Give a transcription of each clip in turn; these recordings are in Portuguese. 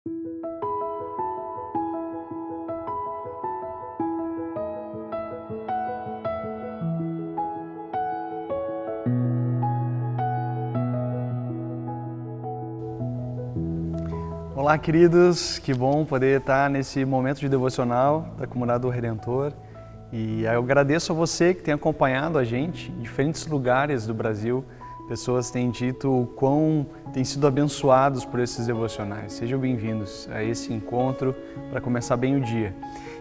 Olá, queridos, que bom poder estar nesse momento de devocional da Comunidade do Redentor. E eu agradeço a você que tem acompanhado a gente em diferentes lugares do Brasil. Pessoas têm dito o quão têm sido abençoados por esses devocionais. Sejam bem-vindos a esse encontro para começar bem o dia.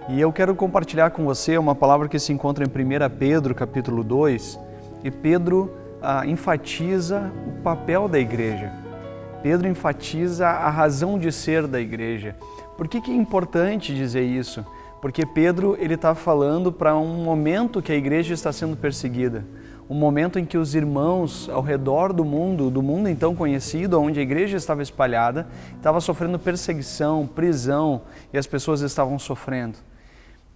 E eu quero compartilhar com você uma palavra que se encontra em 1 Pedro, capítulo 2, e Pedro enfatiza o papel da igreja. Pedro enfatiza a razão de ser da igreja. Por que é importante dizer isso? Porque Pedro está falando para um momento que a igreja está sendo perseguida. Um momento em que os irmãos ao redor do mundo então conhecido, onde a igreja estava espalhada, estava sofrendo perseguição, prisão, e as pessoas estavam sofrendo.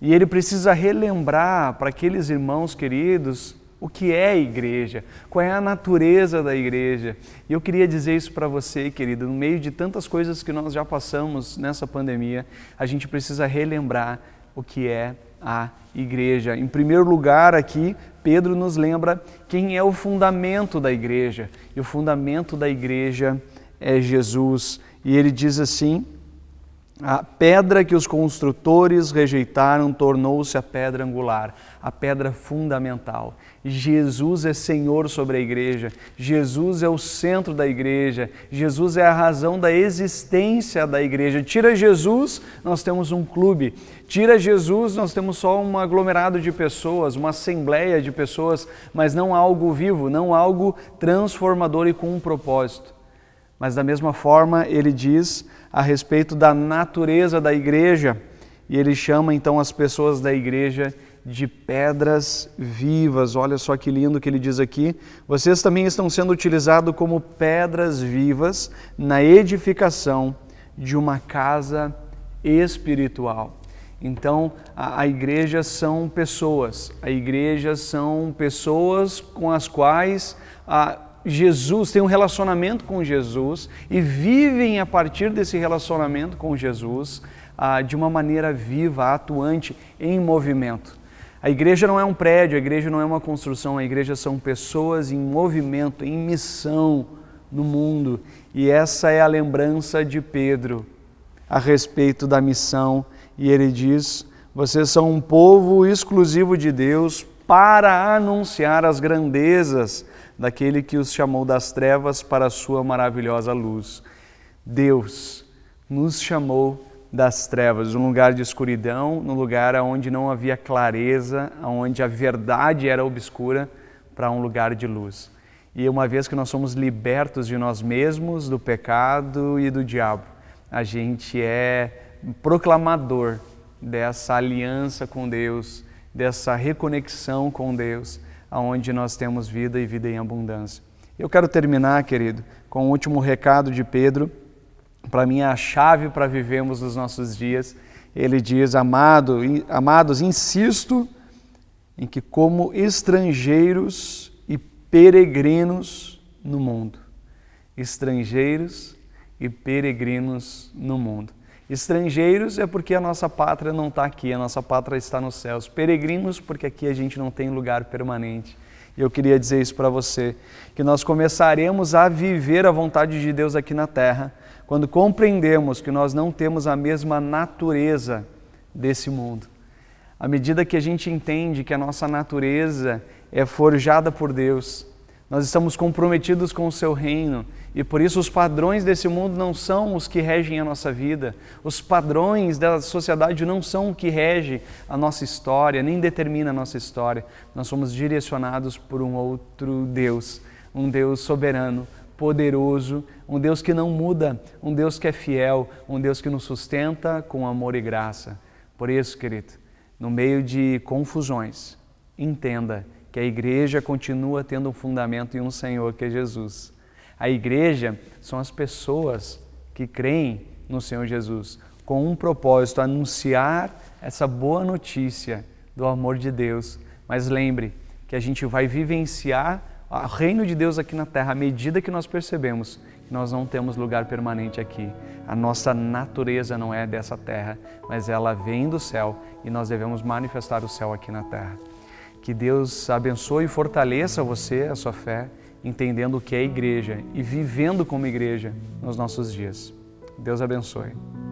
E ele precisa relembrar para aqueles irmãos queridos o que é a igreja, qual é a natureza da igreja. E eu queria dizer isso para você, querido, no meio de tantas coisas que nós já passamos nessa pandemia, a gente precisa relembrar o que é a igreja. Em primeiro lugar aqui, Pedro nos lembra quem é o fundamento da igreja. E o fundamento da igreja é Jesus. E ele diz assim: a pedra que os construtores rejeitaram tornou-se a pedra angular, a pedra fundamental. Jesus é Senhor sobre a igreja, Jesus é o centro da igreja, Jesus é a razão da existência da igreja. Tira Jesus, nós temos um clube. Tira Jesus, nós temos só um aglomerado de pessoas, uma assembleia de pessoas, mas não algo vivo, não algo transformador e com um propósito. Mas da mesma forma, ele diz a respeito da natureza da igreja, e ele chama então as pessoas da igreja de pedras vivas. Olha só que lindo que ele diz aqui: vocês também estão sendo utilizados como pedras vivas na edificação de uma casa espiritual. Então, a igreja são pessoas, com as quais Jesus tem um relacionamento com Jesus e vivem a partir desse relacionamento com Jesus de uma maneira viva, atuante, em movimento. A igreja não é um prédio, a igreja não é uma construção, a igreja são pessoas em movimento, em missão no mundo. E essa é a lembrança de Pedro a respeito da missão. E ele diz: vocês são um povo exclusivo de Deus para anunciar as grandezas daquele que os chamou das trevas para a sua maravilhosa luz. Deus nos chamou das trevas, um lugar de escuridão, num lugar onde não havia clareza, onde a verdade era obscura, para um lugar de luz. E uma vez que nós somos libertos de nós mesmos, do pecado e do diabo, a gente é proclamador dessa aliança com Deus, dessa reconexão com Deus, onde nós temos vida e vida em abundância. Eu quero terminar, querido, com o último recado de Pedro. Para mim é a chave para vivermos os nossos dias. Ele diz: amados, insisto em que como estrangeiros e peregrinos no mundo. Estrangeiros e peregrinos no mundo. Estrangeiros é porque a nossa pátria não está aqui, a nossa pátria está nos céus. Peregrinos porque aqui a gente não tem lugar permanente. E eu queria dizer isso para você, que nós começaremos a viver a vontade de Deus aqui na terra, quando compreendemos que nós não temos a mesma natureza desse mundo. À medida que a gente entende que a nossa natureza é forjada por Deus, nós estamos comprometidos com o seu reino e por isso os padrões desse mundo não são os que regem a nossa vida. Os padrões da sociedade não são o que rege a nossa história, nem determina a nossa história. Nós somos direcionados por um outro Deus, um Deus soberano, poderoso, um Deus que não muda, um Deus que é fiel, um Deus que nos sustenta com amor e graça. Por isso, querido, no meio de confusões, entenda que a igreja continua tendo um fundamento e um Senhor, que é Jesus. A igreja são as pessoas que creem no Senhor Jesus, com um propósito, anunciar essa boa notícia do amor de Deus. Mas lembre que a gente vai vivenciar o reino de Deus aqui na terra, à medida que nós percebemos que nós não temos lugar permanente aqui. A nossa natureza não é dessa terra, mas ela vem do céu e nós devemos manifestar o céu aqui na terra. Que Deus abençoe e fortaleça você, a sua fé, entendendo o que é igreja e vivendo como igreja nos nossos dias. Deus abençoe.